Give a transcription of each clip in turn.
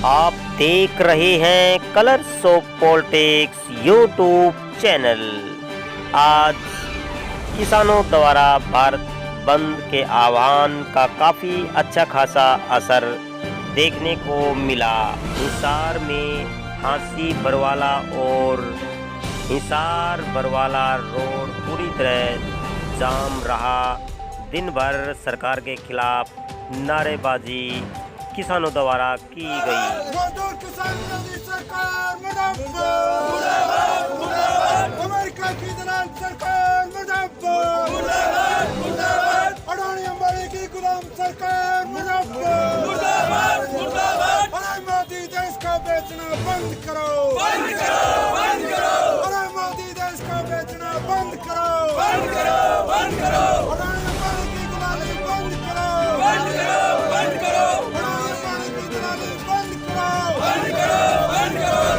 आप देख रहे हैं colours of politics YouTube channel. आज किसानों द्वारा भारत बंद के आह्वान का काफ़ी अच्छा खासा असर देखने को मिला। हिसार में हांसी बरवाला और हिसार बरवाला रोड पूरी तरह जाम रहा। दिन भर सरकार के खिलाफ नारेबाजी किसानों द्वारा की गई। मजदूर किसान विरोधी सरकार मुर्दाबाद, मुर्दाबाद। अमेरिका की दलाल सरकार मुर्दाबाद, मुर्दाबाद। अडानी अंबानी की गुलाम सरकार मुर्दाबाद, मुर्दाबाद। अरे मोदी देश को बेचना बंद करो, बंद करो, बंद करो। अरे मोदी देश को बेचना बंद करो, बंद करो, बंद करो। अडानी अंबानी की गुलामी बंद करो, बंद करो, बंद करो।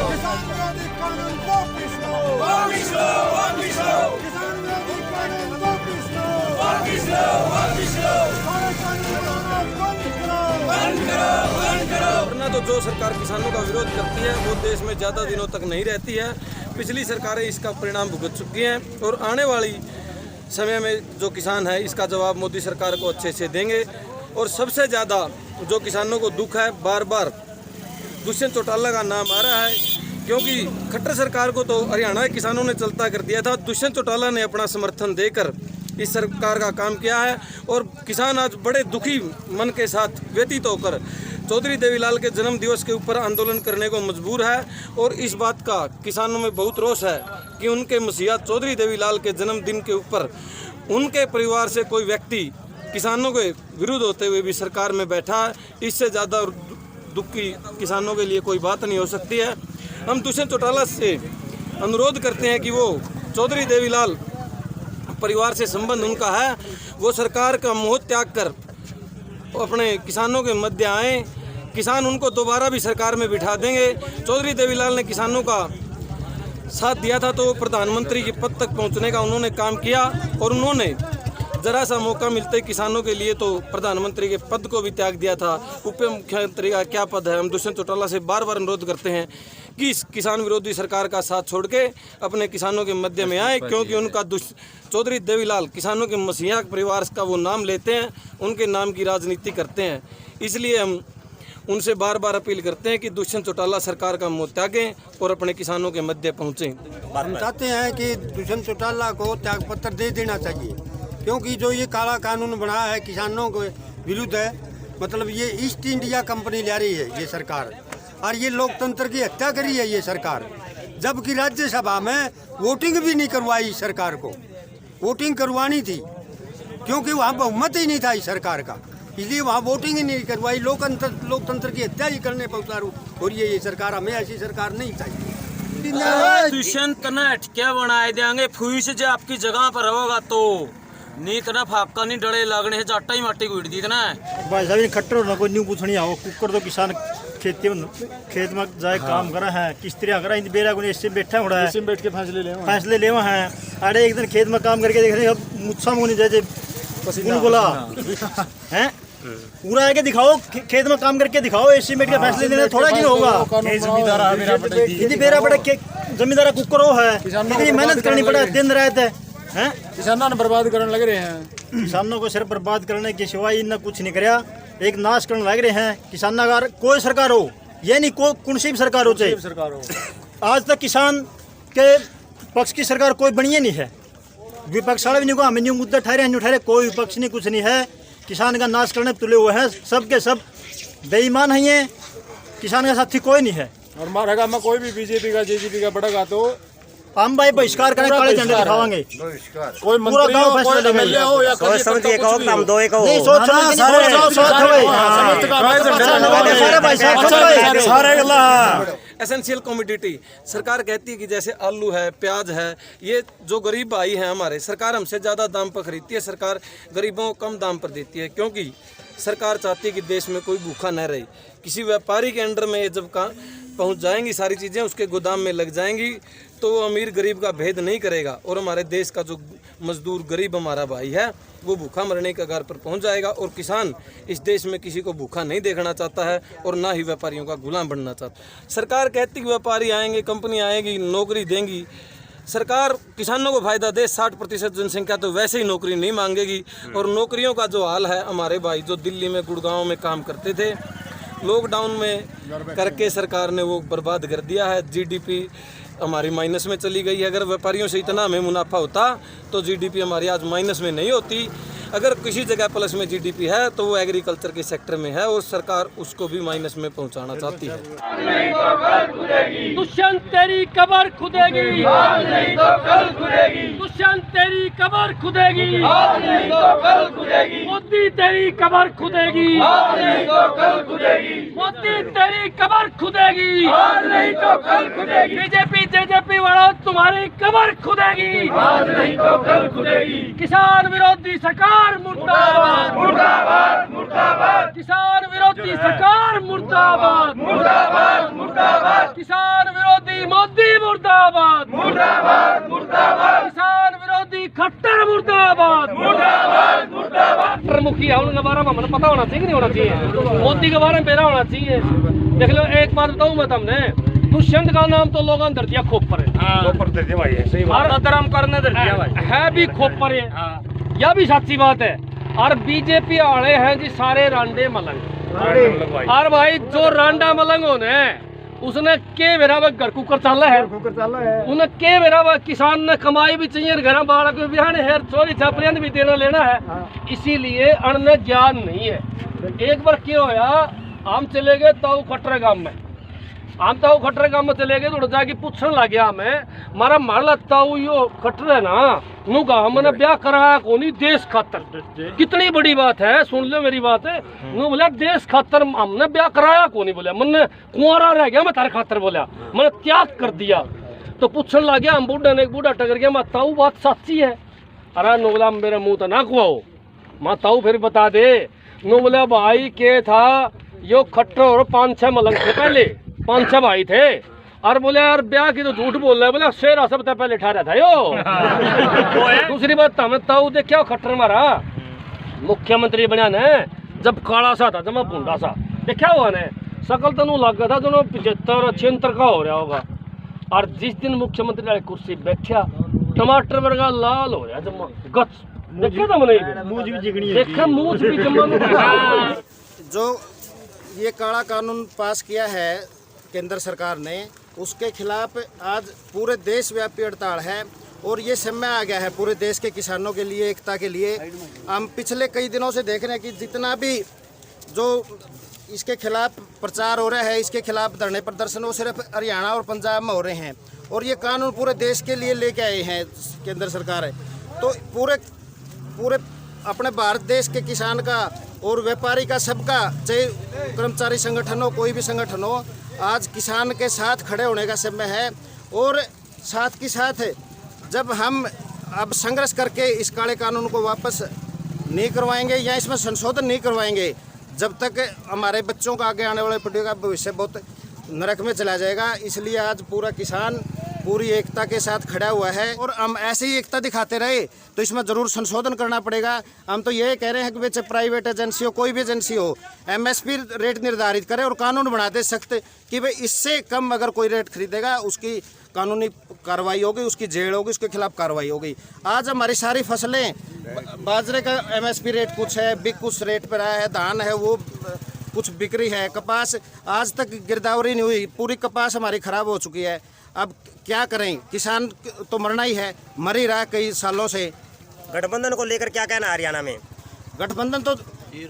किसान विरोधी कानून वापस लो, वापस लो, वापस लो। किसान विरोधी कानून वापस लो, वापस लो, वापस लो। सारे कानून बंद करो, बंद करो, बंद करो। वरना तो जो सरकार किसानों का विरोध करती है वो देश में ज़्यादा दिनों तक नहीं रहती है। पिछली सरकारें इसका परिणाम भुगत चुकी हैं और आने वाली समय में जो किसान है इसका जवाब मोदी सरकार को अच्छे से देंगे। और सबसे ज़्यादा जो किसानों को दुख है, बार बार दुष्यंत चौटाला का नाम आ रहा है, क्योंकि खट्टर सरकार को तो हरियाणा के किसानों ने चलता कर दिया था। दुष्यंत चौटाला ने अपना समर्थन देकर इस सरकार का काम किया है और किसान आज बड़े दुखी मन के साथ व्यतीत होकर चौधरी देवीलाल के जन्म दिवस के ऊपर आंदोलन करने को मजबूर है। और इस बात का किसानों में बहुत रोष है कि उनके मसीहा चौधरी देवीलाल के जन्मदिन के ऊपर उनके परिवार से कोई व्यक्ति किसानों के विरुद्ध होते हुए भी सरकार में बैठा है। इससे ज़्यादा दुख की किसानों के लिए कोई बात नहीं हो सकती है। हम दुष्यंत चौटाला से अनुरोध करते हैं कि वो चौधरी देवीलाल परिवार से संबंध उनका है, वो सरकार का मोह त्याग कर अपने किसानों के मध्य आए। किसान उनको दोबारा भी सरकार में बिठा देंगे। चौधरी देवीलाल ने किसानों का साथ दिया था तो प्रधानमंत्री के पद तक पहुंचने का उन्होंने काम किया और उन्होंने जरा सा मौका मिलते किसानों के लिए तो प्रधानमंत्री के पद को भी त्याग दिया था। उप मुख्यमंत्री का क्या पद है। हम दुष्यंत चौटाला से बार बार अनुरोध करते हैं कि इस किसान विरोधी सरकार का साथ छोड़ के अपने किसानों के मध्य में आए, क्योंकि उनका चौधरी देवीलाल किसानों के मसीहा परिवार का वो नाम लेते हैं, उनके नाम की राजनीति करते हैं। इसलिए हम उनसे बार बार अपील करते हैं कि दुष्यंत चौटाला सरकार का मोह त्यागें और अपने किसानों के मध्य पहुँचें। हम चाहते हैं कि दुष्यंत चौटाला को त्यागपत्र दे देना चाहिए, क्योंकि जो ये काला कानून बनाया है किसानों के विरुद्ध है, मतलब ये ईस्ट इंडिया कंपनी ला रही है ये सरकार, और ये लोकतंत्र की हत्या करी है ये सरकार। जबकि राज्यसभा में वोटिंग भी नहीं करवाई सरकार को, वोटिंग करवानी थी क्योंकि वहाँ बहुमत ही नहीं था इस सरकार का, इसलिए वहाँ वोटिंग ही नहीं करवाई। लोकतंत्र की हत्या ही करने पर उतारू और ये सरकार, हमें ऐसी सरकार नहीं चाहिए। दुष्यंत ने अटकिया बनाए देंगे फूस जो आपकी जगह पर होगा तो नी तना फाका नहीं डले लगने से जाटा ही माटी को दी तना भाई साहब खट्टर होना कोई न्यू पूछनी आओ कुकर तो किसान खेत में जाए काम करा है, किस्तियां करा इन बेरा को इससे बैठा हो रहा है, बैठ के फैसले लेवा है। अरे एक दिन खेत में काम करके देख रहे अब मुच्छा मुनी जैसे बोला हैं पूरा आके दिखाओ, खेत में काम करके दिखाओ, एस्टीमेट के फैसले लेना थोड़ा क्यों होगा। इतनी बेरा बड़ा जमींदारा कुकर हो है, इतनी मेहनत करनी पड़ा दिन रात है। किसानों ने बर्बाद करने लग रहे हैं, किसानों को सिर्फ बर्बाद करने के सिवाय इतना कुछ नहीं कराया, एक नाश करने लग रहे हैं। किसान अगर कोई सरकार हो, ये नहीं कौन सी भी सरकार हो चाहे, आज तक किसान के पक्ष की सरकार कोई बनी नहीं है। विपक्ष वाले भी नहीं को हमें न्यू मुद्दा ठहरे नहीं उठारे, कोई विपक्ष नहीं, कुछ नहीं है। किसान का नाश करने तुले हुए हैं, सब के सब बेईमान है, किसान का साथी कोई नहीं है। और मारेगा मैं कोई भी बीजेपी का जेजेपी का बढ़ेगा तो हम भाई बहिष्कार करें, काले झंडे दिखावांगे। कोई मंत्री हो, कोई एमएलए हो या सोच समझ के कहो, काम दो एक हो। नहीं सोच समझ के एसेंशियल कमोडिटी सरकार कहती है कि जैसे आलू है, प्याज है, ये जो गरीब भाई हैं हमारे, सरकार हमसे ज़्यादा दाम पर खरीदती है, सरकार गरीबों को कम दाम पर देती है, क्योंकि सरकार चाहती है कि देश में कोई भूखा न रहे। किसी व्यापारी के अंडर में ये जब पहुंच जाएंगी सारी चीज़ें, उसके गोदाम में लग जाएंगी तो वो अमीर गरीब का भेद नहीं करेगा और हमारे देश का जो मजदूर गरीब हमारा भाई है वो भूखा मरने के कगार पर पहुंच जाएगा। और किसान इस देश में किसी को भूखा नहीं देखना चाहता है और ना ही व्यापारियों का गुलाम बनना चाहता है। सरकार कहती कि व्यापारी आएंगे, कंपनी आएगी, नौकरी देंगी। सरकार किसानों को फायदा दे, 60% जनसंख्या तो वैसे ही नौकरी नहीं मांगेगी। और नौकरियों का जो हाल है, हमारे भाई जो दिल्ली में गुड़गांव में काम करते थे, लॉकडाउन में करके सरकार ने वो बर्बाद कर दिया है। जीडीपी हमारी माइनस में चली गई है। अगर व्यापारियों से इतना हमें मुनाफा होता तो जीडीपी हमारी आज माइनस में नहीं होती। अगर किसी जगह प्लस में जीडीपी है तो वो एग्रीकल्चर के सेक्टर में है और सरकार उसको भी माइनस में पहुंचाना चाहती है। दुष्यंत तेरी कबर खुदेगी, आज नहीं तो कल खुदेगी। दुष्यंत तेरी कबर खुदेगी, आज नहीं तो कल खुदेगी। मोदी तेरी कबर खुदेगी, आज नहीं तो कल खुदेगी। मोदी तेरी कबर खुदेगी, आज नहीं तो कल खुदेगी। बीजेपी जेजेपी वालों तुम्हारी कबर खुदेगी, आज नहीं तो कल खुदेगी। किसान विरोधी सरकार मुर्दाबाद, मुर्दाबाद, मुर्दाबाद। किसान विरोधी सरकार मुर्दाबाद, मुर्दाबाद, मुर्दाबाद। किसान विरोधी मोदी मुर्दाबाद, मुर्दाबाद, मुर्दाबाद। किसान विरोधी खट्टर मुर्दाबाद, मुर्दाबाद, मुर्दाबाद। खट्टर मुखी है, उनके बारे में हमें पता होना चाहिए कि नहीं होना चाहिए? मोदी के बारे में मेरा होना चाहिए। देख लो, एक बात बताऊं मैं तुमने, दुष्यंत का नाम तो लोगों ने धर दिया खोपर है, खोपर धर दिया भाई है, सही बात है। धर्म करने धर दिया भाई है भी खोपर है, यह भी सच्ची बात है। और बीजेपी वाले हैं जी सारे रांडे मलंग। और भाई जो रांडा मलंग होने उसने के मेरा घर कुकर चाला है, उन्हें के मेरा किसान ने कमाई भी चाहिए, घर बालक भी बिहान है, चोरी छापरियां भी देना लेना है, इसीलिए अन्न ज्ञान नहीं है। एक बार क्या होया, हम चले गए ताऊ खटरे गांव में, हम ताऊ खटरे गांव में चले गए तो जाके पूछने लग गया हमें, मारा मार ताऊ यो खटरे ना नू का हमने ब्याह कराया कोनी देश खातर। कितनी बड़ी बात है, सुन लो मेरी बात है। नू बोला देश खातर हमने ब्याह कराया कोनी, बोला मैंने कुंवारा रह गया मैं तारे खातर, बोला मैंने त्याग कर दिया। तो पूछने लग गया, हम बूढ़ा ने एक बूढ़ा टकर गया, मैं ताऊ बात सच्ची है? अरे नो बोला मेरे मुँह तो ना खुआओ, मैं ताऊ फिर बता दे। नो बोला भाई के था यो खट्टर और 5-6 मलंग थे, पहले 5-6 भाई थे। और बोले यार ब्याह की तो झूठ बोल रहा है, बोले शेरा सब पहले ठहरा था यो। दूसरी बात हमें ताऊ दे क्या खट्टर मारा मुख्यमंत्री बना ने, जब काला सा था, जब मैं भूंडा सा देखा हुआ ने, सकल तनु लग गया था दोनों 75-76 का हो रहा होगा। और जिस दिन मुख्यमंत्री वाली कुर्सी बैठा, टमाटर वर्गा लाल हो रहा जमा गच, देखा था मैंने, देखा मुँह भी जमा। जो ये काला कानून पास किया है केंद्र सरकार ने, उसके खिलाफ आज पूरे देशव्यापी हड़ताल है। और ये समय आ गया है पूरे देश के किसानों के लिए, एकता के लिए। हम पिछले कई दिनों से देख रहे हैं कि जितना भी जो इसके खिलाफ प्रचार हो रहा है, इसके खिलाफ धरने प्रदर्शन, वो सिर्फ हरियाणा और पंजाब में हो रहे हैं। और ये कानून पूरे देश के लिए लेके आए हैं केंद्र सरकार है। तो पूरे अपने भारत देश के किसान का और व्यापारी का, सबका, चाहे कर्मचारी संगठन हो, कोई भी संगठन हो, आज किसान के साथ खड़े होने का समय है। और साथ ही साथ जब हम अब संघर्ष करके इस काले कानून को वापस नहीं करवाएंगे या इसमें संशोधन नहीं करवाएंगे, जब तक हमारे बच्चों का, आगे आने वाले पीढ़ी का भविष्य बहुत नरक में चला जाएगा। इसलिए आज पूरा किसान पूरी एकता के साथ खड़ा हुआ है। और हम ऐसे ही एकता दिखाते रहे तो इसमें ज़रूर संशोधन करना पड़ेगा। हम तो ये कह रहे हैं कि वे चाहे प्राइवेट एजेंसी हो, कोई भी एजेंसी हो, एमएसपी रेट निर्धारित करे और कानून बना दे सख्त कि भाई इससे कम अगर कोई रेट खरीदेगा उसकी कानूनी कार्रवाई होगी, उसकी जेल होगी, उसके खिलाफ कार्रवाई होगी। आज हमारी सारी फसलें, बाजरे का एमएसपी रेट कुछ है, बिक कुछ रेट पर आया है, धान है वो कुछ बिक्री है, कपास आज तक गिरदावरी नहीं हुई, पूरी कपास हमारी खराब हो चुकी है। अब क्या करें, किसान तो मरना ही है, मर ही रहा है कई सालों से। गठबंधन को लेकर क्या कहना है हरियाणा में? गठबंधन तो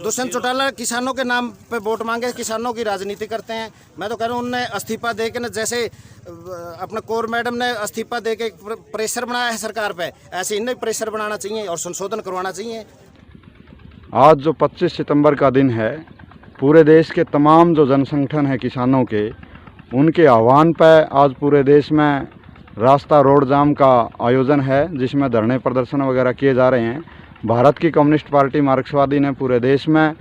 दुष्यंत चौटाला किसानों के नाम पे वोट मांगे, किसानों की राजनीति करते हैं। मैं तो कह रहा हूँ उनने इस्तीफा दे के न, जैसे अपने कौर मैडम ने इस्तीफा दे के प्रेशर बनाया है सरकार पे, ऐसे इन्हें प्रेशर बनाना चाहिए और संशोधन करवाना चाहिए। आज जो 25 सितंबर का दिन है, पूरे देश के तमाम जो जनसंगठन है किसानों के, उनके आह्वान पर आज पूरे देश में रास्ता रोड जाम का आयोजन है, जिसमें धरने प्रदर्शन वगैरह किए जा रहे हैं। भारत की कम्युनिस्ट पार्टी मार्क्सवादी ने पूरे देश में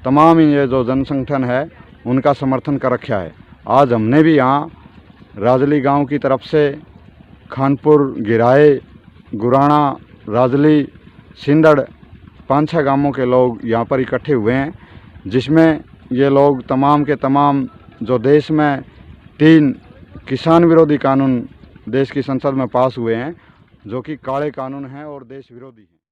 तमाम ये जो जनसंगठन है उनका समर्थन कर रखा है। आज हमने भी यहाँ राजली गांव की तरफ से खानपुर, गिराए, गुराना, राजली, सिंदड़ 5-6 गांवों के लोग यहाँ पर इकट्ठे हुए हैं, जिसमें ये लोग तमाम के तमाम जो देश में 3 किसान विरोधी कानून देश की संसद में पास हुए हैं, जो कि काले कानून हैं और देश विरोधी हैं।